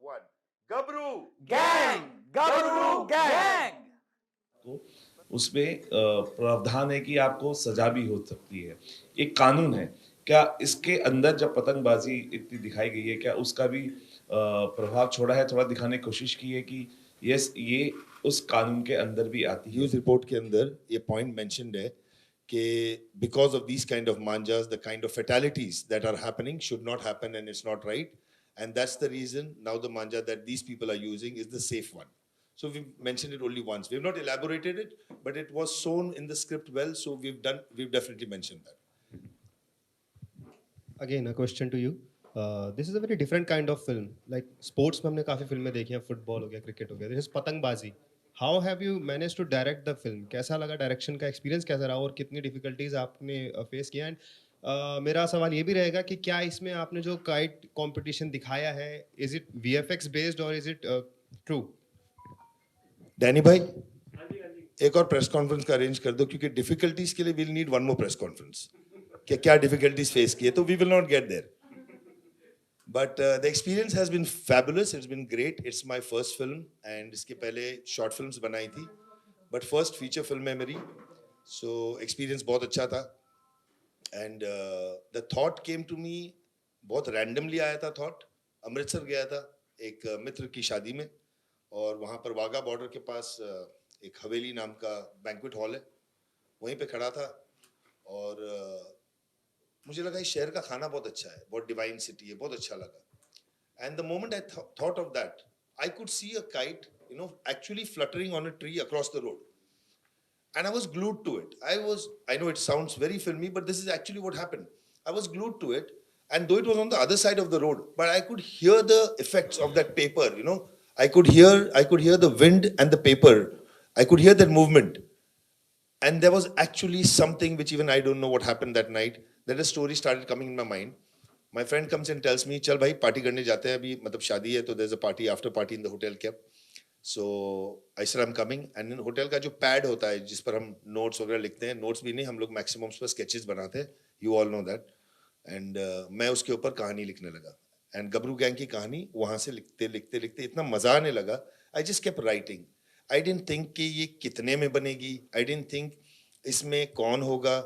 one. Gabru gang गबरू gang. तो उसमें प्रावधान है कि आपको सजा भी हो सकती है, एक कानून है। क्या इसके अंदर जब पतंगबाजी इतनी दिखाई गई है, क्या उसका भी प्रभाव छोड़ा है, थोड़ा दिखाने की कोशिश की है कि यस ये उस कानून के अंदर भी आती है? न्यूज रिपोर्ट के अंदर ये पॉइंट मेंशन्ड है कि because of these kind of मांजास the kind of fatalities that are happening should not happen and it's not right, and that's the reason now the manja that these people are using is the safe one. So we've mentioned it only once. We've not elaborated it, but it was shown in the script well, so we've definitely mentioned that. Again, a question to you. This is a very different kind of film. Like sports में हमने काफी फिल्में देखी हैं, football हो गया, cricket हो गया. This is पतंगबाजी. How have you managed to direct the film? कैसा लगा डायरेक्शन का एक्सपीरियंस कैसा रहा और कितनी डिफिकल्टीज आपने फेस किया? एंड मेरा सवाल ये भी रहेगा कि क्या इसमें आपने जो काइट कंपटीशन दिखाया है, इज इट VFX बेस्ड और इज इट ट्रू? डैनी भाई, एक और प्रेस कॉन्फ्रेंस का अरेंज कर दो, क्योंकि डिफिकल्टीज के लिए will need one more press conference कि क्या डिफिकल्टीज फेस किए, तो we will not get there. But the experience has been fabulous, it's been great. It's my first film and इसके पहले शॉर्ट फिल्म्स बनाई थी, बट फर्स्ट फीचर फिल्म है मेरी. सो एक्सपीरियंस बहुत अच्छा था. And the thought came to me, बहुत रैंडमली आया था थॉट. अमृतसर गया था एक मित्र की शादी में, और वहाँ पर वाघा बॉर्डर के पास एक हवेली नाम का बैंक्वेट हॉल है, वहीं पे खड़ा था. और मुझे लगा इस शहर का खाना बहुत अच्छा है, बहुत डिवाइन सिटी है, बहुत अच्छा लगा. And the moment I thought of that, I could see a kite, you know, actually fluttering on a tree across the road. And I was glued to it. I know it sounds very filmy, but this is actually what happened. I was glued to it, and though it was on the other side of the road, but I could hear the effects of that paper, you know. I could hear the wind and the paper. I could hear that movement. And there was actually something which even I don't know what happened that night, that a story started coming in my mind. My friend comes and tells me, "चल भाई party करने जाते हैं अभी, मतलब शादी है, तो there's a party, after party in the hotel kept." So I said I'm coming, and in hotel का जो पैड होता है जिस पर हम नोट्स वगैरह लिखते हैं, नोट्स भी नहीं, हम लोग मैक्सिमम उस पर स्केचेस बनाते हैं, you all know that. And मैं उसके ऊपर कहानी लिखने लगा, एंड गबरू गैंग की कहानी वहाँ से लिखते लिखते लिखते इतना मजा आने लगा. I just kept writing. I didn't think कि ये कितने में बनेगी, आई डिडंट थिंक इसमें कौन होगा,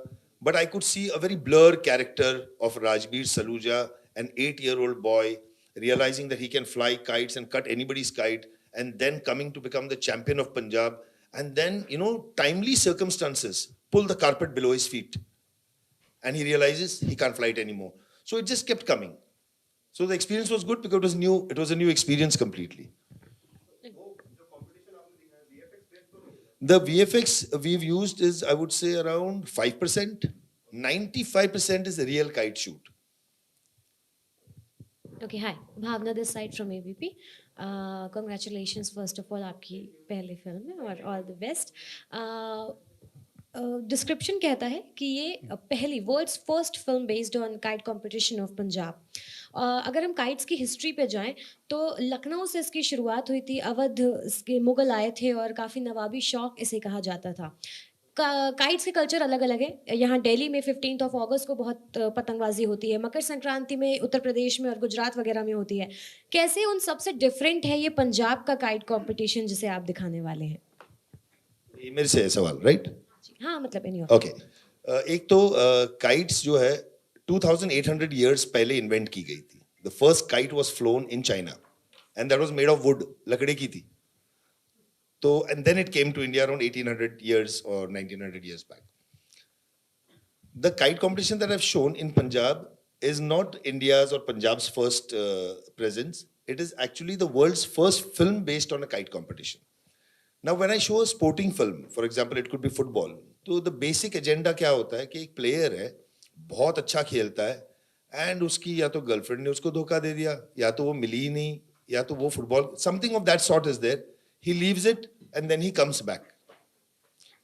but I could see a very blur character of Rajbir Saluja, an 8-year-old boy realizing that he can fly kites and cut anybody's kite, and then coming to become the champion of Punjab, and then, you know, timely circumstances pull the carpet below his feet, and he realizes he can't fly it anymore. So it just kept coming. So the experience was good because it was new. It was a new experience completely. The VFX we've used is, I would say, around 5%. 95% is a real kite shoot. Okay, hi, Bhavna this side from ABP. Congratulations first of all आपकी पहली film है और all the best. Description कहता है कि ये पहली world's first film based on kite competition of Punjab. अगर हम काइट्स की हिस्ट्री पे जाएं तो लखनऊ से इसकी शुरुआत हुई थी. अवध के मुगल आए थे और काफ़ी नवाबी शौक इसे कहा जाता था. काइट्स के कल्चर अलग अलग है. यहाँ दिल्ली में 15 अगस्त को बहुत पतंगबाजी होती है, मकर संक्रांति में उत्तर प्रदेश में और गुजरात वगैरह में होती है. कैसे उन सबसे डिफरेंट है ये पंजाब का काइट कंपटीशन जिसे आप दिखाने वाले हैं? ये मेरे से है सवाल, राइट? हाँ, मतलब एनी ओके. एक तो काइट्स जो है 2800 इयर्स पहले इन्वेंट की गई थी. The first kite was flown in China, and that was made of would, लकड़ी की थी. So, and then it came to India around 1800 years or 1900 years back. The kite competition that I've shown in Punjab is not India's or Punjab's first presence. It is actually the world's first film based on a kite competition. Now, when I show a sporting film, for example, it could be football. तो the basic agenda क्या होता है कि एक player है, बहुत अच्छा खेलता है, and उसकी या तो girlfriend ने उसको धोखा दे दिया, या तो वो मिली ही नहीं, या तो वो football, something of that sort is there. He leaves it and then he comes back.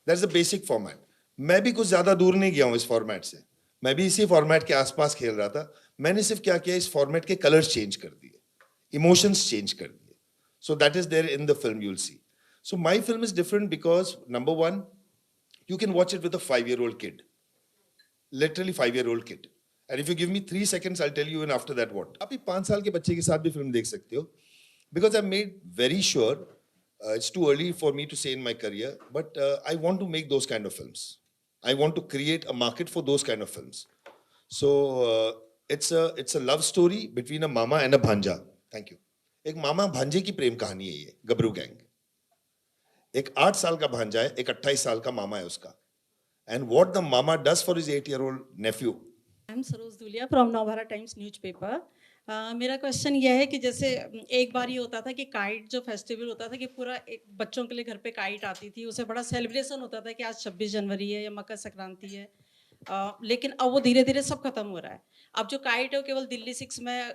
That's the basic format. मैं भी कुछ ज्यादा दूर नहीं गया हूँ इस फॉर्मेट से. मैं भी इसी फॉर्मेट के आसपास खेल रहा था. मैंने सिर्फ क्या किया, इस फॉर्मेट के कलर्स चेंज कर दिए, इमोशंस चेंज कर दिए. So that is there in the film, you'll see. So my film is different because number one, you can watch it with a 5-year-old kid, literally 5-year-old kid. And if you give me 3 seconds, I'll tell you. And after that, what? आप 5 साल के बच्चे के साथ भी film देख सकते हो. because I've made very sure, it's too early for me to say in my career, but I want to make those kind of films. I want to create a market for those kind of films. So it's a love story between a mama and a bhanja. Thank you. एक मामा भांजे की प्रेम कहानी है ये, गबरू gang. एक 8 साल का भांजा है, एक 28 साल का मामा है उसका. And what the mama does for his 8-year-old nephew. I'm Saroj Duliya from Navbharat Times newspaper. मेरा क्वेश्चन यह है कि जैसे एक बार ये होता था कि काइट जो फेस्टिवल होता था कि पूरा एक बच्चों के लिए घर पे काइट आती थी, उसे बड़ा सेलिब्रेशन होता था कि आज 26 जनवरी है या मकर संक्रांति है. लेकिन अब वो धीरे धीरे सब खत्म हो रहा है. अब जो काइट है वो केवल दिल्ली 6 में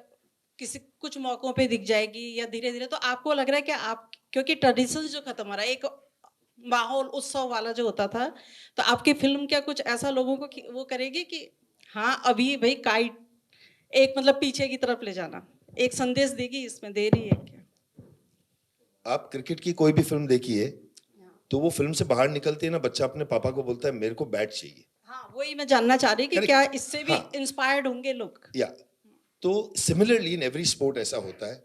किसी कुछ मौकों पे दिख जाएगी या धीरे धीरे. तो आपको लग रहा है कि आप, क्योंकि ट्रेडिशन जो खत्म हो रहा है, एक माहौल उत्सव वाला जो होता था, तो आपकी फिल्म क्या कुछ ऐसा लोगों को वो करेगी कि हाँ अभी भाई काइट एक मतलब पीछे की तरफ ले जाना, एक संदेश देगी, इसमें दे रही है क्या? आप क्रिकेट की कोई भी फिल्म देखिए तो वो फिल्म से बाहर निकलते हैं ना, बच्चा अपने पापा को बोलता है मेरे को बैट चाहिए. हाँ वही मैं जानना चाह रही कि Correct. क्या इससे भी हाँ. इंस्पायर्ड होंगे लोग? या तो सिमिलरली इन एवरी स्पोर्ट ऐसा होता है.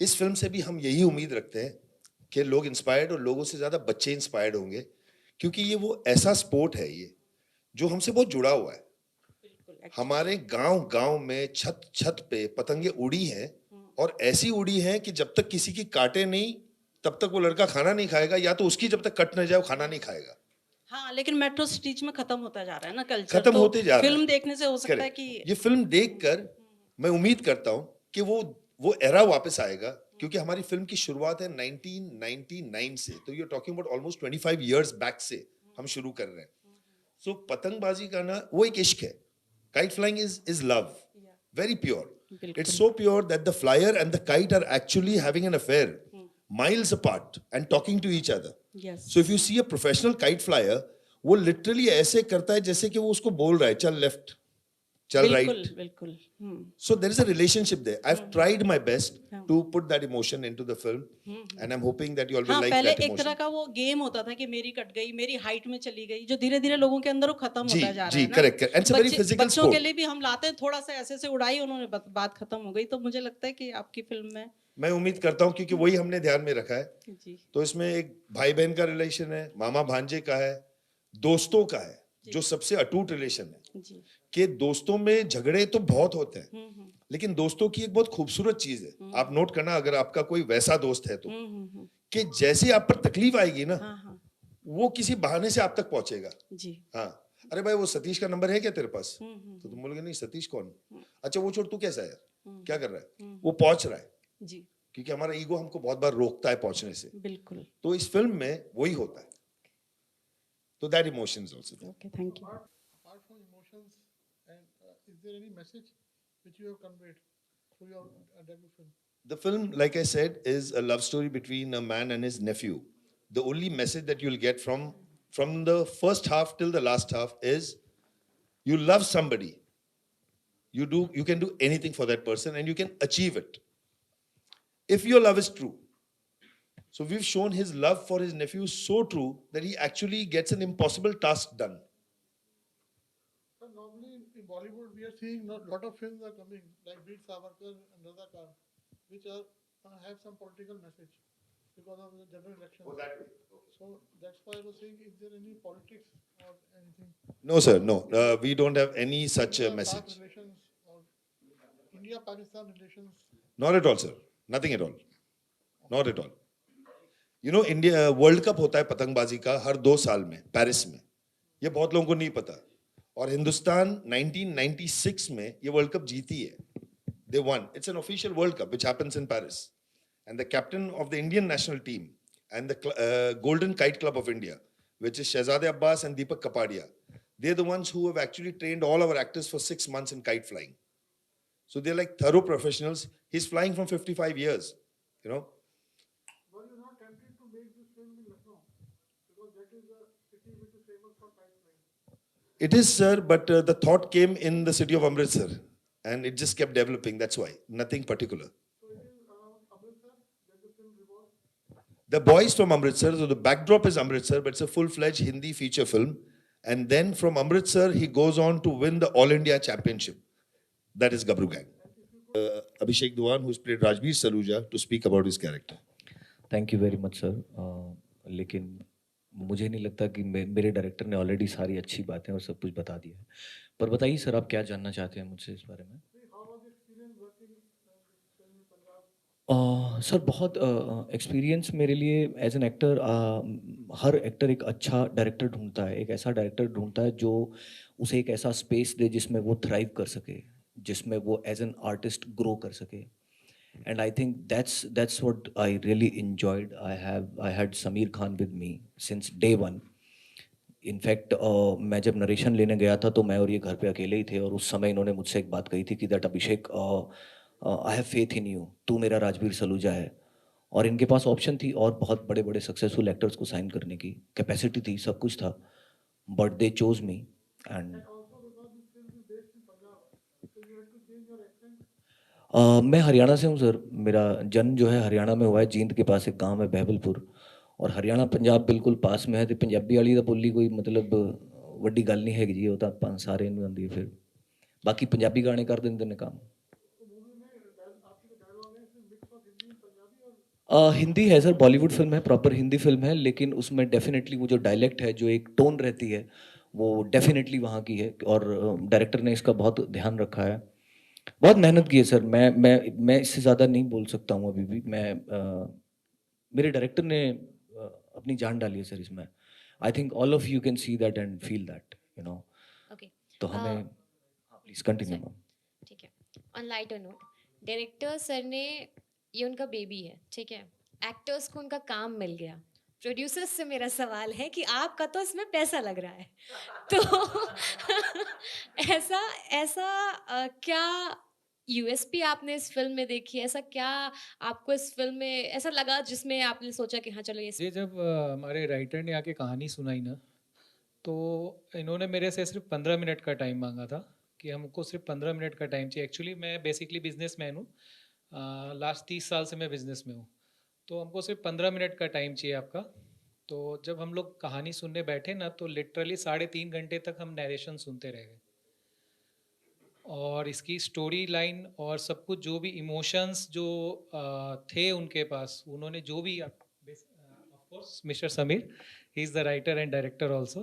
इस फिल्म से भी हम यही उम्मीद रखते हैं कि लोग इंस्पायर्ड, और लोगों से ज्यादा बच्चे इंस्पायर्ड होंगे, क्योंकि ये वो ऐसा स्पोर्ट है ये जो हमसे बहुत जुड़ा हुआ है. हमारे गांव गांव में छत छत पे पतंगे उड़ी हैं, और ऐसी उड़ी हैं कि जब तक किसी की काटे नहीं तब तक वो लड़का खाना नहीं खाएगा, या तो उसकी जब तक कट न जाए वो खाना नहीं खाएगा. हाँ लेकिन मेट्रो सिटीज में खत्म होता जा रहा है ना कल्चर. खत्म होते जा रहा है. फिल्म देखने से हो सकता है Correct. कि ये फिल्म देखकर मैं उम्मीद करता हूं कि वो एरा वापस आएगा, क्योंकि हमारी फिल्म की शुरुआत है 1999 से. तो you are talking about almost 25 years back से हम शुरू कर रहे हैं. सो पतंगबाजी का ना वो एक इश्क है. Kite flying is love, very pure. It's so pure that the flyer and the kite are actually having an affair, miles apart and talking to each other. Yes. So if you see a professional kite flyer, वो literally ऐसे करता है जैसे कि वो उसको बोल रहा है चल left, चल बिल्कुल right. बिल्कुल. So there is a relationship there. I've tried my best to put that emotion into the film, and I'm hoping that you all will हाँ like पहले that एक तरह emotion. का वो गेम होता था कि मेरी कट गई, मेरी हाइट में चली गई, जो धीरे धीरे लोगों के अंदर वो खत्म जी, होता जा रहा जी, है ना. correct, correct. And it's a very physical बच्चों sport. के लिए भी हम लाते हैं, थोड़ा सा ऐसे से उड़ाई उन्होंने, बात खत्म हो गई. तो मुझे लगता है कि आपकी फिल्म में मैं उम्मीद करता हूँ, क्योंकि वही हमने ध्यान में रखा है. जी तो इसमें एक भाई बहन का रिलेशन है, मामा भांजे का है, दोस्तों का है, जो सबसे अटूट रिलेशन है. जी. कि दोस्तों में झगड़े तो बहुत होते हैं, लेकिन दोस्तों की एक बहुत खूबसूरत चीज है. आप नोट करना, अगर आपका कोई वैसा दोस्त है तो, कि जैसे आप पर तकलीफ आएगी ना, हाँ हाँ वो किसी बहाने से आप तक पहुंचेगा. जी. हाँ, अरे भाई वो सतीश का नंबर है क्या तेरे पास? तो तुम बोलोगे नहीं, सतीश कौन? अच्छा वो छोड़, तू कैसा है यार, क्या कर रहा है? वो पहुंच रहा है, जी क्योंकि हमारा ईगो हमको बहुत बार रोकता है पहुंचने से. बिल्कुल. तो इस फिल्म में वही होता है. तो that emotions also. Okay thank you. Apart from emotions, and is there any message which you have conveyed through your debut film? The film, like I said, is a love story between a man and his nephew. The only message that you'll get from the first half till the last half is you love somebody. You can do anything for that person and you can achieve it. If your love is true. So we've shown his love for his nephew so true that he actually gets an impossible task done. So normally in Bollywood we are seeing a lot of films are coming like Veer Savarkar and Razakar, which are have some political message because of the general election. So that's why I was saying, is there any politics or anything? No, sir, no. We don't have any such India-Pak message. relations or India-Pakistan relations. Not at all, sir. Nothing at all. Not at all. You know, India world cup होता है पतंगबाजी का हर 2 साल में Paris में. ये बहुत लोगों को नहीं पता. और हिंदुस्तान 1996 में ये वर्ल्ड कप जीती है. They won. It's an official World Cup which happens in Paris. And the captain of the Indian national team and the Golden Kite Club of India, which is Shehzade Abbas and Deepak Kapadia, they're the ones who have actually trained all our actors for 6 months in kite flying. So they're like thorough professionals. He's flying from 55 years, you know. Were you not tempted to make this film in Lucknow? Because that is a city which is famous for kite flying. It is, sir, but the thought came in the city of Amritsar. And it just kept developing, that's why. Nothing particular. So it is around Amritsar that the film revolves? The boys from Amritsar, so the backdrop is Amritsar, but it's a full-fledged Hindi feature film. And then from Amritsar, he goes on to win the All India Championship. That is Gabru Gang. And if you Abhishek Duan, who's played Rajbir Saluja, to speak about his character. Thank you very much sir. लेकिन मुझे नहीं लगता कि मेरे director ने already सारी अच्छी बातें और सब कुछ बता दिया है। पर बताइए सर, आप क्या जानना चाहते हैं मुझसे इस बारे में? सर बहुत एक्सपीरियंस मेरे लिए एज एन एक्टर, हर एक्टर एक अच्छा डायरेक्टर ढूंढता है, एक ऐसा डायरेक्टर ढूंढता है जो उसे एक ऐसा स्पेस दे जिसमें वो थ्राइव कर सके, जिसमें वो एज एन आर्टिस्ट ग्रो कर सके। And I think that's what I really enjoyed. I had Sameer Khan with me since day one. In fact, मैं जब नरेशन लेने गया था तो मैं और ये घर पे अकेले ही थे, और उस समय इन्होंने मुझसे एक बात कही थी कि that Abhishek, I have faith in you, तू मेरा राजबीर सलूजा है। और इनके पास ऑप्शन थी और बहुत बड़े बड़े सक्सेसफुल एक्टर्स को साइन करने की कैपेसिटी थी, सब कुछ था, but they chose me. And मैं हरियाणा से हूँ सर, मेरा जन्म जो है हरियाणा में हुआ है, जींद के पास एक गांव है बहबलपुर, और हरियाणा पंजाब बिल्कुल पास में है। तो पंजाबी वाली दा बोली कोई मतलब वड्डी गल नहीं हैगी जी, वो तो सारे नूं आंदी है। फिर बाकी पंजाबी गाने कर देंदे ने काम। हिंदी है सर, बॉलीवुड फिल्म है, प्रॉपर हिंदी फिल्म है, लेकिन उसमें डेफिनेटली वो जो डायलेक्ट है, जो एक टोन रहती है, वो डेफिनेटली वहाँ की है, और डायरेक्टर ने इसका बहुत ध्यान रखा है, बहुत मेहनत की है सर। मैं इससे ज़्यादा नहीं बोल सकता हूँ अभी भी। मेरे डायरेक्टर ने अपनी जान डाली है सर इसमें। I think all of you can see that and feel that, you know. Okay, तो हमें प्लीज कंटिन्यू मैम। ठीक है। On lighter note, director sir ने, ये उनका बेबी है, ठीक है, एक्टर्स को उनका काम मिल गया। प्रोड्यूसर्स से मेरा सवाल है कि आपका तो इसमें पैसा लग रहा है, तो ऐसा ऐसा क्या यूएसपी आपने इस फिल्म में देखी, ऐसा क्या आपको इस फिल्म में ऐसा लगा जिसमें आपने सोचा कि हाँ चलो ये जब हमारे राइटर ने आके कहानी सुनाई ना, तो इन्होंने मेरे से सिर्फ 15 मिनट का टाइम मांगा था कि हमको सिर्फ 15 मिनट का टाइम चाहिए। एक्चुअली मैं बेसिकली बिजनेसमैन हूँ, लास्ट 30 साल से मैं बिजनेस में हूँ, तो हमको सिर्फ 15 मिनट का टाइम चाहिए आपका। तो जब हम लोग कहानी सुनने बैठे ना, तो लिटरली 3.5 घंटे तक हम नरेशन सुनते रह गए, और इसकी स्टोरी लाइन और सब कुछ, जो भी इमोशंस जो थे उनके पास, उन्होंने जो भी, of course mister Sameer, he is the writer and director also,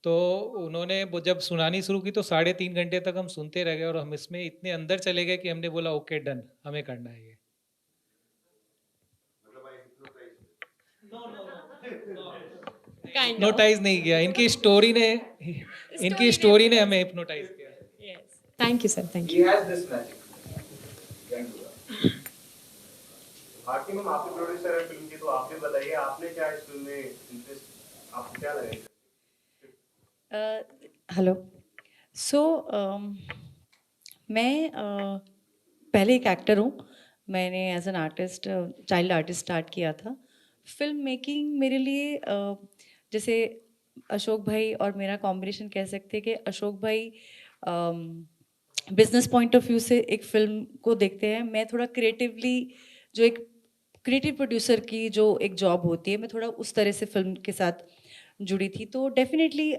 तो उन्होंने वो जब सुनानी शुरू की तो 3.5 घंटे तक हम सुनते रह गए, और हम इसमें इतने अंदर चले गए कि हमने बोला ओके डन, हमें करना है ये। हिप्नोटाइज नहीं किया, इनकी स्टोरी ने हमें हिप्नोटाइज किया। Thank you sir, thank He you. has this magic. Can do that. Bharti ma'am, आप भी प्रोड्यूसर हैं फिल्म की, तो आप भी बताइए आपने क्या इस फिल्म में इंटरेस्ट, आपको क्या लगा? हेलो, सो मैं पहले एक एक्टर हूँ। मैंने as an artist, child artist start किया था। फिल्म मेकिंग मेरे लिए जैसे अशोक भाई और मेरा कॉम्बिनेशन कह सकते हैं कि अशोक भाई बिजनेस पॉइंट ऑफ व्यू से एक फिल्म को देखते हैं, मैं थोड़ा क्रिएटिवली, जो एक क्रिएटिव प्रोड्यूसर की जो एक जॉब होती है, मैं थोड़ा उस तरह से फिल्म के साथ जुड़ी थी। तो डेफिनेटली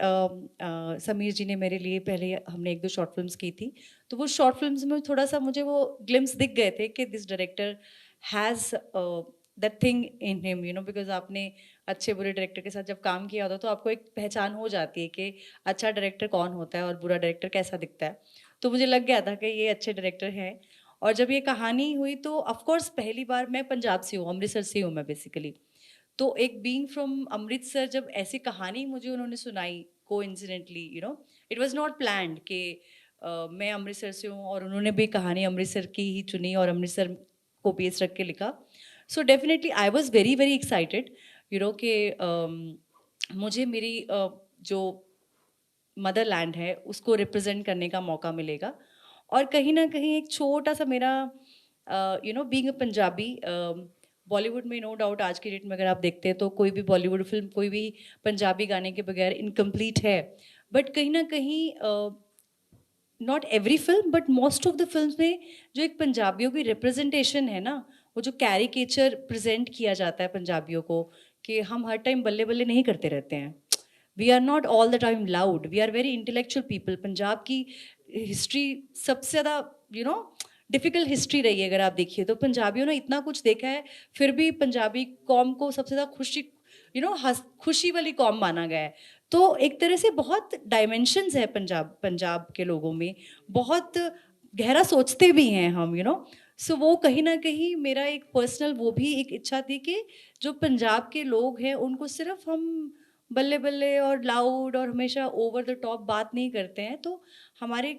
समीर जी ने मेरे लिए, पहले हमने 1-2 शॉर्ट फिल्म्स की थी, तो वो शॉर्ट फिल्म्स में थोड़ा सा मुझे वो ग्लिम्स दिख गए थे कि this director has that thing in him, you know, because आपने अच्छे बुरे डायरेक्टर के साथ जब काम किया होता है तो आपको एक पहचान हो जाती है कि अच्छा डायरेक्टर कौन होता है और बुरा डायरेक्टर कैसा दिखता है। तो मुझे लग गया था कि ये अच्छे डायरेक्टर हैं। और जब ये कहानी हुई तो ऑफकोर्स पहली बार, मैं पंजाब से हूँ, अमृतसर से हूँ मैं बेसिकली, तो एक बीइंग फ्रॉम अमृतसर, जब ऐसी कहानी मुझे उन्होंने सुनाई coincidentally, you know, it was not planned कि मैं अमृतसर से हूँ और उन्होंने भी कहानी अमृतसर की ही चुनी और अमृतसर को बेस रख के लिखा। So definitely I was very very excited, you know, कि मुझे मेरी जो मदरलैंड है उसको रिप्रेजेंट करने का मौका मिलेगा। और कहीं ना कहीं एक छोटा सा मेरा, you know, being a Punjabi, Bollywood में नो डाउट आज की डेट में अगर आप देखते हैं तो कोई भी बॉलीवुड फिल्म, कोई भी पंजाबी गाने के बगैर इनकम्प्लीट है। बट कहीं ना कहीं, not every film but most of the films में जो एक पंजाबियों की रिप्रेजेंटेशन है ना, वो जो कैरिकेचर प्रेजेंट किया जाता है पंजाबियों को, कि हम हर टाइम बल्ले बल्ले नहीं करते रहते हैं, we are not all the time loud, we are very intellectual people. Punjab की हिस्ट्री सबसे ज़्यादा, यू नो, डिफिकल्ट हिस्ट्री रही है अगर आप देखिए तो। पंजाबियों ने इतना कुछ देखा है, फिर भी पंजाबी कौम को सबसे ज़्यादा खुशी खुशी वाली कौम माना गया है। तो एक तरह से बहुत डायमेंशंस है पंजाब के लोगों में, बहुत गहरा सोचते भी हैं हम, सो वो कहीं ना कहीं मेरा एक पर्सनल वो भी एक इच्छा थी कि जो पंजाब के लोग हैं उनको सिर्फ हम बल्ले बल्ले और लाउड और हमेशा ओवर द टॉप बात नहीं करते हैं। तो हमारे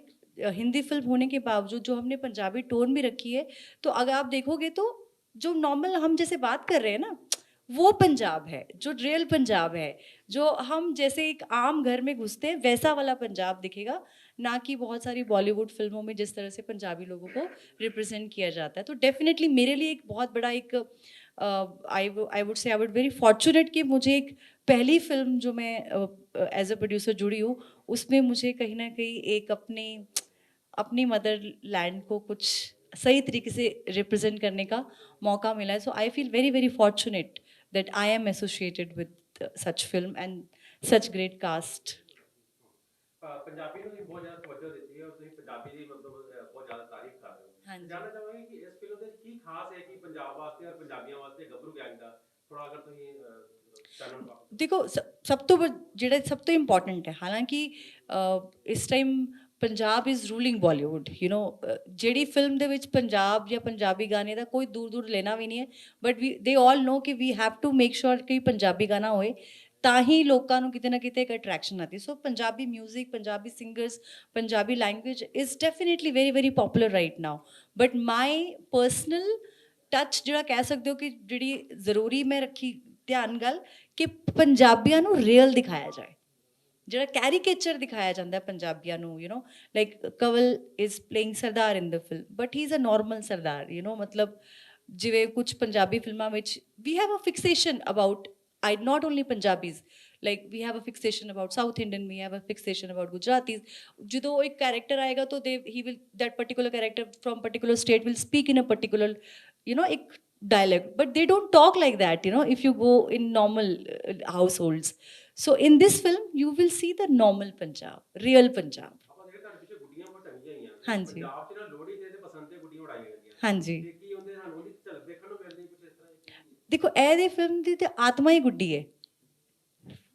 हिंदी फिल्म होने के बावजूद जो हमने पंजाबी टोन भी रखी है, तो अगर आप देखोगे तो जो नॉर्मल हम जैसे बात कर रहे हैं ना, वो पंजाब है जो रियल पंजाब है, जो हम जैसे एक आम घर में घुसते हैं वैसा वाला पंजाब दिखेगा, ना कि बहुत सारी बॉलीवुड फिल्मों में जिस तरह से पंजाबी लोगों को रिप्रेजेंट किया जाता है। तो डेफिनेटली मेरे लिए एक बहुत बड़ा एक आई would say I would very fortunate कि मुझे एक पहली फिल्म जो मैं एज अ प्रोड्यूसर जुड़ी हूँ, उसमें मुझे कहीं ना कहीं एक अपनी मदर लैंड को कुछ सही तरीके से रिप्रेजेंट करने का मौका मिला है। So I feel very very fortunate that I am associated with such film and such great cast. Punjabi ਨੂੰ ਬਹੁਤ ਜ਼ਿਆਦਾ ਤਵੱਜੋ ਦਿੱਤੀ ਹੈ ਔਰ ਤੁਸੀਂ ਪੰਜਾਬੀ ਦੀ ਮਤਲਬ ਬਹੁਤ ਜ਼ਿਆਦਾ ਤਾਰੀਫ ਕਰ ਰਹੇ ਹੋ। ਹਾਂਜੀ। ਜਾਨਣਾ ਚਾਹਾਂਗੇ ਕਿ ਇਸ ਫਿਲਮ ਦੇ ਕੀ ਖਾਸ ਹੈ ਕਿ ਪੰਜਾਬ ਵਾਸਤੇ ਔਰ ਪੰਜਾਬੀਆਂ ਵਾਸਤੇ ਗੱਭਰੂ ਗੈਂਗ ਦਾ ਥੋੜਾ ਅਗਰ ਤੁਸੀਂ ਚਾਨਣ ਪਾਓ। देखो सब तो इम्पोर्टेंट है, हालांकि इस time Punjab is ruling Bollywood, ਜਿਹੜੀ ਫਿਲਮ ਦੇ ਵਿੱਚ ਪੰਜਾਬ ਜਾਂ ਪੰਜਾਬੀ ਗਾਣੇ ਦਾ ਕੋਈ ਦੂਰ ਲੈਣਾ ਵੀ ਨਹੀਂ ਹੈ, ਬਟ ਦੇ ਆਲ ਨੋ ਕਿ we have to make sure ਕਿ ਪੰਜਾਬੀ ਗਾਣਾ ਹੋਏ ਤਾਂ ਹੀ ਲੋਕਾਂ ਨੂੰ ਕਿਤੇ ਨਾ ਕਿਤੇ ਇੱਕ ਅਟਰੈਕਸ਼ਨ ਆਤੀ। So Punjabi music, Punjabi singers, Punjabi language is definitely very very popular right now. But my personal touch ਜਿਹੜਾ ਕਹਿ ਸਕਦੇ ਹੋ ਕਿ ਜਿਹੜੀ ਜ਼ਰੂਰੀ ਮੈਂ ਰੱਖੀ ਧਿਆਨ ਗੱਲ ਕਿ ਪੰਜਾਬੀਆਂ ਨੂੰ ਰੀਅਲ ਦਿਖਾਇਆ ਜਾਏ, ਜਿਹੜਾ ਕੈਰੀਕੇਚਰ ਦਿਖਾਇਆ ਜਾਂਦਾ ਪੰਜਾਬੀਆਂ ਨੂੰ, like Kawal is playing Sardar in the film but he is a normal Sardar, ਮਤਲਬ ਜਿਵੇਂ ਕੁਝ ਪੰਜਾਬੀ ਫਿਲਮਾਂ ਵਿੱਚ ਵੀ have a fixation about not only Punjabis, like we have a fixation about South Indian, we have a fixation about Gujaratis. ਜਦੋਂ ਇੱਕ character ਆਏਗਾ ਤਾਂ that particular character from particular state will speak in a particular ਇੱਕ dialect, but they don't talk like that, if you go in normal households. So in this film you will see the normal Punjab, real Punjab. ਆਪਾਂ ਜਿਹੜੇ ਤੁਹਾਡੇ ਪਿੱਛੇ ਗੁੱਡੀਆਂ ਬਹੁਤ ਟੰਗੀਆਂ ਹੋਈਆਂ ਹਾਂਜੀ। ਪੰਜਾਬ 'ਚ ਨਾ ਲੋਹੜੀ ਦੇ ਪਸੰਦ ਤੇ ਗੁੱਡੀਆਂ ਉਡਾਈਆਂ ਜਾਂਦੀਆਂ ਹਾਂਜੀ। ਤੇ ਕੀ ਹੁੰਦੇ ਸਾਨੂੰ ਉਹਦੀ ਝਲਕ ਦੇਖਣ ਨੂੰ ਮਿਲਦੀ ਕੁਝ ਇਸ ਤਰ੍ਹਾਂ ਦੀ? ਦੇਖੋ ਇਹਦੀ ਫਿਲਮ ਦੀ ਤੇ ਆਤਮਾ ਹੀ ਗੁੱਡੀ ਹੈ,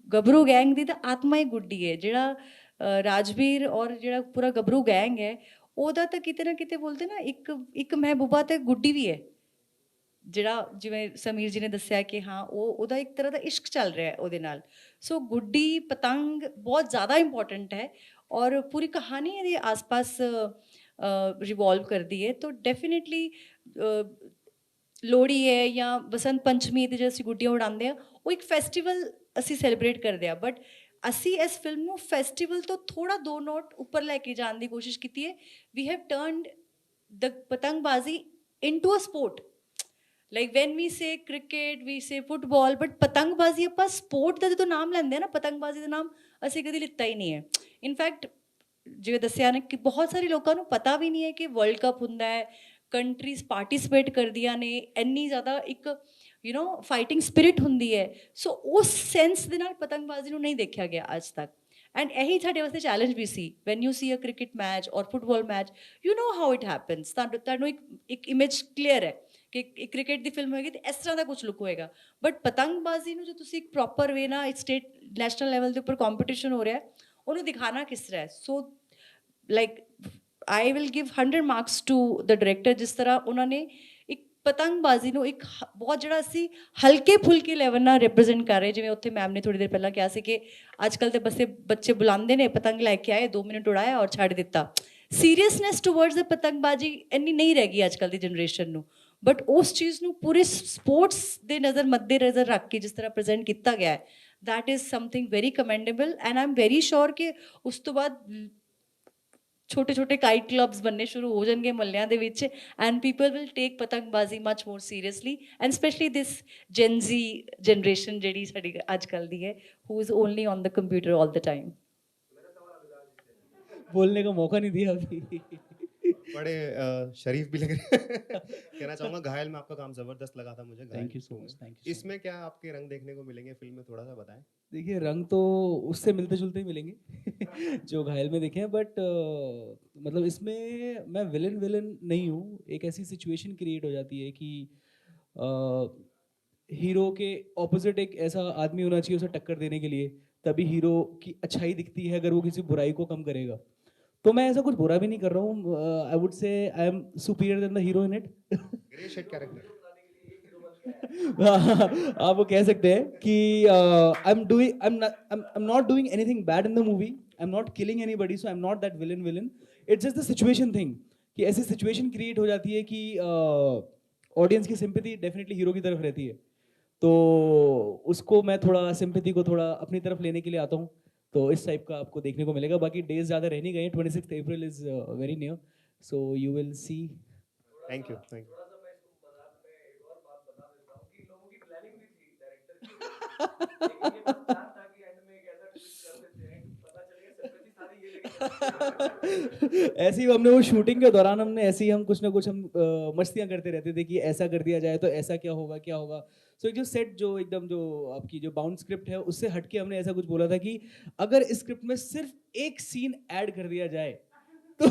ਗੱਭਰੂ ਗੈਂਗ ਦੀ ਤਾਂ ਆਤਮਾ ਹੀ ਗੁੱਡੀ ਹੈ। ਜਿਹੜਾ ਰਾਜਵੀਰ ਔਰ ਜਿਹੜਾ ਪੂਰਾ ਗੱਭਰੂ ਗੈਂਗ ਹੈ ਉਹਦਾ ਤਾਂ ਕਿਤੇ ਨਾ ਕਿਤੇ ਬੋਲਦੇ ਨਾ ਇੱਕ ਮਹਿਬੂਬਾ ਤੇ ਗੁੱਡੀ ਵੀ ਹੈ, ਜਿਹੜਾ ਜਿਵੇਂ ਸਮੀਰ ਜੀ ਨੇ ਦੱਸਿਆ ਕਿ ਹਾਂ ਉਹਦਾ ਇੱਕ ਤਰ੍ਹਾਂ ਦਾ ਇਸ਼ਕ ਚੱਲ ਰਿਹਾ ਹੈ ਉਹਦੇ ਨਾਲ। ਸੋ ਗੁੱਡੀ ਪਤੰਗ ਬਹੁਤ ਜ਼ਿਆਦਾ ਇੰਪੋਰਟੈਂਟ ਹੈ ਔਰ ਪੂਰੀ ਕਹਾਣੀ ਇਹਦੇ ਆਸ-ਪਾਸ ਰਿਵੋਲਵ ਕਰਦੀ ਹੈ। ਤਾਂ ਡੈਫੀਨੇਟਲੀ ਲੋਹੜੀ ਹੈ ਜਾਂ ਬਸੰਤ ਪੰਚਮੀ ਤੇ ਜਦੋਂ ਅਸੀਂ ਗੁੱਡੀਆਂ ਉਡਾਉਂਦੇ ਹਾਂ ਉਹ ਇੱਕ ਫੈਸਟੀਵਲ ਅਸੀਂ ਸੈਲੀਬ੍ਰੇਟ ਕਰਦੇ ਹਾਂ, ਬਟ ਅਸੀਂ ਇਸ ਫਿਲਮ ਨੂੰ ਫੈਸਟੀਵਲ ਤੋਂ ਥੋੜਾ 2 ਨੋਟ ਉੱਪਰ ਲੈ ਕੇ ਜਾਣ ਦੀ ਕੋਸ਼ਿਸ਼ ਕੀਤੀ ਹੈ। We have turned the patangbazi into a sport, like when we say cricket, we say football, but ਪਤੰਗਬਾਜ਼ੀ ਆਪਾਂ ਸਪੋਰਟ ਦਾ ਜਦੋਂ ਨਾਮ ਲੈਂਦੇ ਹਾਂ ਨਾ, ਪਤੰਗਬਾਜ਼ੀ ਦਾ ਨਾਮ ਅਸੀਂ ਕਦੀ ਲਿੱਤਾ ਹੀ ਨਹੀਂ ਹੈ। ਇਨਫੈਕਟ ਜਿਵੇਂ ਦੱਸਿਆ ਨਾ ਕਿ ਬਹੁਤ ਸਾਰੇ ਲੋਕਾਂ ਨੂੰ ਪਤਾ ਵੀ ਨਹੀਂ ਹੈ ਕਿ ਵਰਲਡ ਕੱਪ ਹੁੰਦਾ ਹੈ, ਕੰਟਰੀਜ਼ ਪਾਰਟੀਸਪੇਟ ਕਰਦੀਆਂ ਨੇ, ਇੰਨੀ ਜ਼ਿਆਦਾ ਇੱਕ ਫਾਈਟਿੰਗ ਸਪਿਰਿਟ ਹੁੰਦੀ ਹੈ। ਸੋ ਉਸ ਸੈਂਸ ਦੇ ਨਾਲ ਪਤੰਗਬਾਜ਼ੀ ਨੂੰ ਨਹੀਂ ਦੇਖਿਆ ਗਿਆ ਅੱਜ ਤੱਕ, ਐਂਡ ਇਹੀ ਸਾਡੇ ਵਾਸਤੇ ਚੈਲੰਜ ਵੀ ਸੀ। When you see a cricket match or football match, you know how it happens, ਤੁਹਾਨੂੰ ਇੱਕ ਇਮੇਜ ਕਲੀਅਰ ਹੈ ਕਿ ਇੱਕ ਕ੍ਰਿਕਟ ਦੀ ਫਿਲਮ ਹੋਏਗੀ ਤਾਂ ਇਸ ਤਰ੍ਹਾਂ ਦਾ ਕੁਝ ਲੁੱਕ ਹੋਏਗਾ, ਬਟ ਪਤੰਗਬਾਜ਼ੀ ਨੂੰ ਜੋ ਤੁਸੀਂ ਇੱਕ ਪ੍ਰੋਪਰ ਵੇ ਨਾਲ ਸਟੇਟ ਨੈਸ਼ਨਲ ਲੈਵਲ ਦੇ ਉੱਪਰ ਕੰਪੀਟੀਸ਼ਨ ਹੋ ਰਿਹਾ ਉਹਨੂੰ ਦਿਖਾਉਣਾ ਕਿਸ ਤਰ੍ਹਾਂ ਹੈ। So like I will give 100 marks to the director, ਜਿਸ ਤਰ੍ਹਾਂ ਉਹਨਾਂ ਨੇ ਇੱਕ ਪਤੰਗਬਾਜ਼ੀ ਨੂੰ ਇੱਕ ਬਹੁਤ ਜਿਹੜਾ ਅਸੀਂ ਹਲਕੇ ਫੁਲਕੇ ਲੈਵਲ ਨਾਲ ਰਿਪਰੈਜ਼ੈਂਟ ਕਰ ਰਹੇ। ਜਿਵੇਂ ਉੱਥੇ ਮੈਮ ਨੇ ਥੋੜ੍ਹੀ ਦੇਰ ਪਹਿਲਾਂ ਕਿਹਾ ਸੀ ਕਿ ਅੱਜ ਕੱਲ੍ਹ ਤੇ ਬੱਚੇ ਬੁਲਾਉਂਦੇ ਨੇ, ਪਤੰਗ ਲੈ ਕੇ ਆਏ, 2 ਮਿੰਟ ਉਡਾਇਆ ਔਰ ਛੱਡ ਦਿੱਤਾ। ਸੀਰੀਅਸਨੈਸ ਟੂਵਰਡਸ ਦ ਪਤੰਗਬਾਜ਼ੀ ਇੰਨੀ ਨਹੀਂ ਰਹਿ ਗਈ ਅੱਜ ਕੱਲ੍ਹ ਦੀ ਜਨਰੇਸ਼ਨ ਨੂੰ, ਬਟ ਉਸ ਚੀਜ਼ ਨੂੰ ਪੂਰੇ ਸਪੋਰਟਸ ਦੇ ਮੱਦੇ ਨਜ਼ਰ ਰੱਖ ਕੇ ਜਿਸ ਤਰ੍ਹਾਂ ਪ੍ਰੈਜ਼ੈਂਟ ਕੀਤਾ ਗਿਆ ਹੈ, that is something very commendable, and I'm very sure ਕਿ ਉਸ ਤੋਂ ਬਾਅਦ ਛੋਟੇ ਛੋਟੇ ਕਾਈਟ ਕਲੱਬਸ ਬਣਨੇ ਸ਼ੁਰੂ ਹੋ ਜਾਣਗੇ ਮਹੱਲਿਆਂ ਦੇ ਵਿੱਚ, and people will take patangbazi much more seriously, and specially this gen z generation ਜਿਹੜੀ ਸਾਡੀ ਅੱਜ ਕੱਲ੍ਹ ਦੀ ਹੈ, who is only on the computer all the time. बोलने का मौका नहीं दिया अभी। बड़े शरीफ भी लग रहे हैं। कहना चाहूंगा घायल में आपका काम जबरदस्त लगा था मुझे। थैंक यू घायल सो में। Much, thank you. इसमें क्या आपके रंग देखने को मिलेंगे फिल्म में, थोड़ा सा बताएं। देखिए रंग तो उससे मिलते जुलते ही मिलेंगे जो घायल में देखे हैं, बट मतलब इसमें मैं विलन विलन नहीं हूँ। एक ऐसी सिचुएशन क्रिएट हो जाती है कि हीरो के ऑपोजिट एक ऐसा आदमी होना चाहिए उसे टक्कर देने के लिए, तभी हीरो की अच्छाई दिखती है अगर वो किसी बुराई को कम करेगा। तो मैं ऐसा कुछ बुरा भी नहीं कर रहा हूँ। I would say I am superior than the hero in it. Grey shade character. आप वो कह सकते हैं कि I am not doing anything bad in the movie, I am not killing anybody, so I am not that villain. It's just the situation thing कि ऐसी situation create हो जाती है कि ऑडियंस की सिंपैथी डेफिनेटली हीरो की तरफ रहती है, तो उसको मैं थोड़ा सिंपैथी को थोड़ा अपनी तरफ लेने के लिए आता हूँ। तो इस टाइप का आपको देखने को मिलेगा। बाकी डेज ज़्यादा रह नहीं गए, 26 April is very near, so you will see. Thank you, thank you. ऐसे ही हमने वो शूटिंग के दौरान हमने ऐसे ही हम कुछ ना कुछ हम मस्तियां करते रहते थे कि ऐसा कर दिया जाए तो ऐसा क्या होगा क्या होगा। सो एक जो सेट जो एकदम जो आपकी जो बाउंड स्क्रिप्ट है उससे हटके हमने ऐसा कुछ बोला था कि अगर इस स्क्रिप्ट में सिर्फ एक सीन ऐड कर दिया जाए तो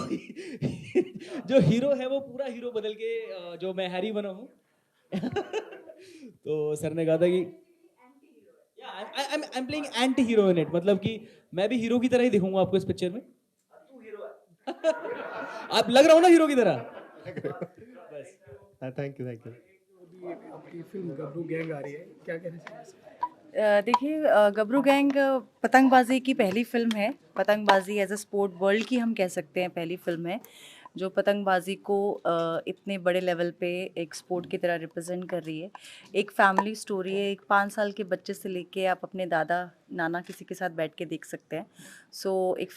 जो हीरो है वो पूरा हीरो बदल के जो मैं हैरी बना हूँ तो सर ने कहा था कि I am playing anti hero in it, मतलब कि मैं भी हीरो की तरह ही दिखूंगा आपको इस पिक्चर में। आप लग रहा हो ना हीरो की तरह। बस थैंक यू, थैंक यू। आपकी फिल्म गबरू गैंग आ रही है, क्या कहना चाहिए? देखिए गबरू गैंग पतंगबाजी की पहली फिल्म है। पतंगबाजी एज अ स्पोर्ट वर्ल्ड की हम कह सकते हैं पहली फिल्म है जो पतंगबाजी को इतने बड़े लेवल पे एक स्पोर्ट की तरह रिप्रेजेंट कर रही है। एक फैमिली स्टोरी है, एक 5 साल के बच्चे से लेके आप अपने दादा नाना किसी के साथ बैठ के देख सकते हैं। सो एक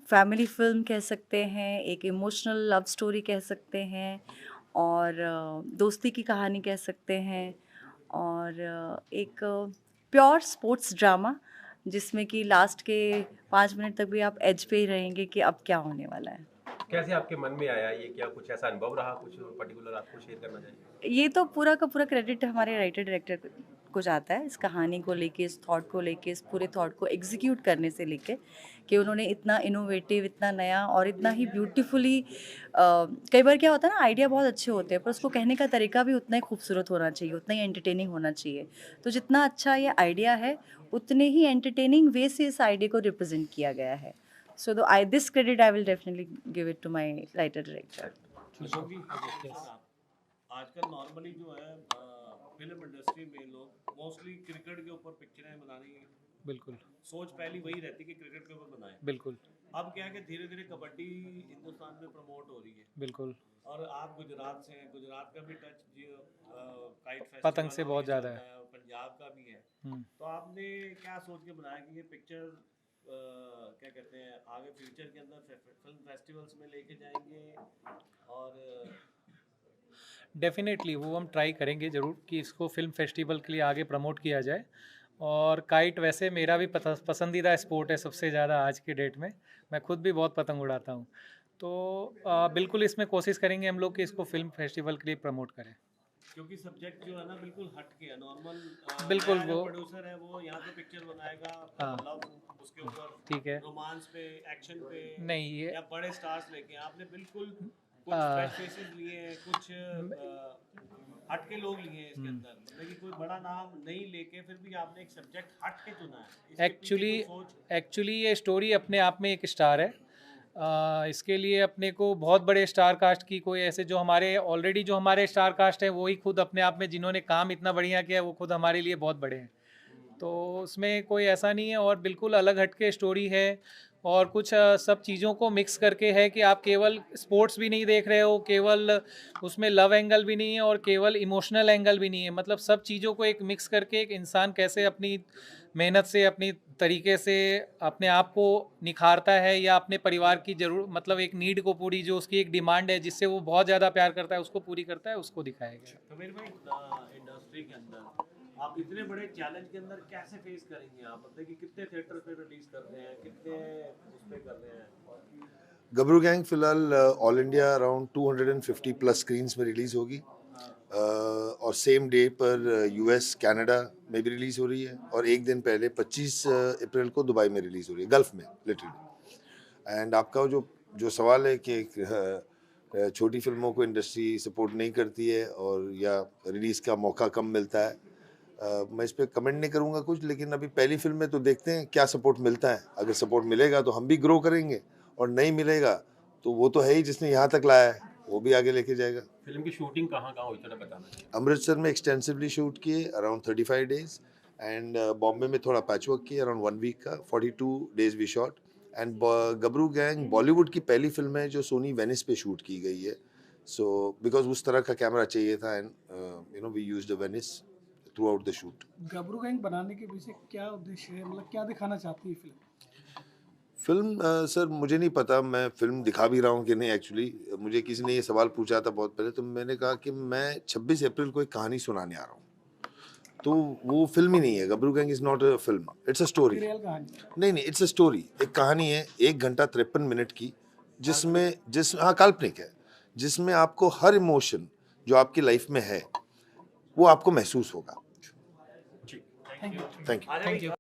फैमिली फिल्म कह सकते हैं, एक इमोशनल लव स्टोरी कह सकते हैं, और दोस्ती की कहानी कह सकते हैं, और एक प्योर स्पोर्ट्स ड्रामा जिसमें कि लास्ट के 5 मिनट तक भी आप एज पे ही रहेंगे कि अब क्या होने वाला है। कैसे आपके मन में आया ये? क्या कुछ ऐसा अनुभव रहा, कुछ पर्टिकुलर आपको शेयर करना चाहिए? ये तो पूरा का पूरा क्रेडिट हमारे राइटर डायरेक्टर को जाता है, इस कहानी को लेके, इस थॉट को लेके, इस पूरे थॉट को एग्जीक्यूट करने से लेके कि उन्होंने इतना इनोवेटिव, इतना नया और इतना ही ब्यूटीफुली कई बार क्या होता है ना, आइडिया बहुत अच्छे होते हैं पर उसको कहने का तरीका भी उतना ही खूबसूरत होना चाहिए, उतना ही एंटरटेनिंग होना चाहिए। तो जितना अच्छा ये आइडिया है उतने ही एंटरटेनिंग वे से इस आइडिया को रिप्रेजेंट किया गया है। So this credit I will definitely give it to my writer director. आजकल नॉर्मली जो है फिल्म इंडस्ट्री में लोग मोस्टली क्रिकेट के ऊपर पिक्चरें बनाने की बिल्कुल सोच पहली वही रहती कि क्रिकेट के ऊपर बनाएं। बिल्कुल। अब क्या है कि धीरे धीरे कबड्डी हिंदुस्तान में प्रमोट हो रही है। बिल्कुल। और आप गुजरात से हैं, गुजरात का भी टच काइट फेस्टिवल पतंग से बहुत ज़्यादा है, पंजाब का भी है। तो आपने क्या सोच के बनाया कि ये पिक्चर क्या कहते हैं आगे फ्यूचर के अंदर फिल्म फेस्टिवल्स में लेके जाएंगे? और डेफिनेटली वो हम ट्राई करेंगे ज़रूर कि इसको फिल्म फेस्टिवल के लिए आगे प्रमोट किया जाए। और काइट वैसे मेरा भी पसंदीदा स्पोर्ट है सबसे ज़्यादा आज की डेट में। मैं खुद भी बहुत पतंग उड़ाता हूँ, तो बिल्कुल इसमें कोशिश करेंगे हम लोग कि इसको फिल्म फेस्टिवल के लिए प्रमोट करें। क्योंकि सब्जेक्ट जो है ना बिल्कुल हट के है, नॉर्मल बिल्कुल वो प्रोड्यूसर है वो यहाँ पे पिक्चर बनाएगा, हाँ, लव उसके ऊपर ठीक है, रोमांस पे, एक्शन पे, नहीं ये या बड़े स्टार्स लेके आपने बिल्कुल कुछ फ्रेश फेसेस लिए, कुछ हट के लोग लिए इसके अंदर, मतलब कि कोई बड़ा नाम नहीं लेके फिर भी आपने एक सब्जेक्ट हट के चुना है। एक्चुअली ये स्टोरी अपने आप में एक स्टार है। इसके लिए अपने को बहुत बड़े स्टार कास्ट की कोई ऐसे जो हमारे ऑलरेडी जो हमारे स्टार कास्ट हैं वो ही खुद अपने आप में जिन्होंने काम इतना बढ़िया किया वो खुद हमारे लिए बहुत बड़े हैं, तो उसमें कोई ऐसा नहीं है। और बिल्कुल अलग हटके स्टोरी है और कुछ सब चीज़ों को मिक्स करके है कि आप केवल स्पोर्ट्स भी नहीं देख रहे हो, केवल उसमें लव एंगल भी नहीं है और केवल इमोशनल एंगल भी नहीं है, मतलब सब चीज़ों को एक मिक्स करके एक इंसान कैसे अपनी मेहनत से अपनी तरीके से अपने आप को निखारता है या अपने परिवार की जरूर मतलब एक नीड को पूरी जो उसकी एक डिमांड है जिससे वो बहुत ज़्यादा प्यार करता है उसको पूरी करता है, उसको दिखाया गया। तो मेरे भाई इंडस्ट्री के अंदर आप इतने बड़े चैलेंज के अंदर कैसे फेस करेंगे आप, मतलब कि कितने थिएटर पे रिलीज कर रहे हैं, कितने उस पे कर रहे हैं? गबरू गैंग फिलहाल all India around 250 plus screens में रिलीज होगी और सेम डे पर यूएस कनाडा में भी रिलीज हो रही है और एक दिन पहले 25 अप्रैल को दुबई में रिलीज हो रही है, गल्फ में लिटरली। एंड आपका जो सवाल है कि छोटी फिल्मों को इंडस्ट्री सपोर्ट नहीं करती है और या रिलीज़ का मौका कम मिलता है, मैं इस पर कमेंट नहीं करूँगा कुछ, लेकिन अभी पहली फिल्म में तो देखते हैं क्या सपोर्ट मिलता है। अगर सपोर्ट मिलेगा तो हम भी ग्रो करेंगे और नहीं मिलेगा तो वो तो है ही जिसने यहाँ तक लाया है, वो भी आगे लेके जाएगा। फिल्म की शूटिंग कहाँ हुई थोड़ा बताना चाहिए। अमृतसर में एक्सटेंसिवली शूट किए अराउंड 35 डेज एंड बॉम्बे में थोड़ा पैचवर्क किया अराउंड 1 वीक का, 42 days we shot. And Gabru gang Bollywood की पहली फिल्म है जो सोनी वेनिस पे शूट की गई है, सो बिकॉज उस तरह का कैमरा चाहिए था and you know we used a Venice throughout the shoot. Gabru gang बनाने के पीछे क्या उद्देश्य है, मतलब क्या दिखाना चाहती है फिल्म? सर मुझे नहीं पता मैं फिल्म दिखा भी रहा हूँ कि नहीं। एक्चुअली मुझे किसी ने ये सवाल पूछा था बहुत पहले, तो मैंने कहा कि मैं 26 अप्रैल को एक कहानी सुनाने आ रहा हूँ, तो वो फिल्म ही नहीं है। Gabru Gang is not a film, it's a story. नहीं, इट्स अ स्टोरी, एक कहानी है 1 घंटा 53 मिनट की, हाँ काल्पनिक है, जिसमें आपको हर इमोशन जो आपकी लाइफ में है वो आपको महसूस होगा। Thank you. Thank you.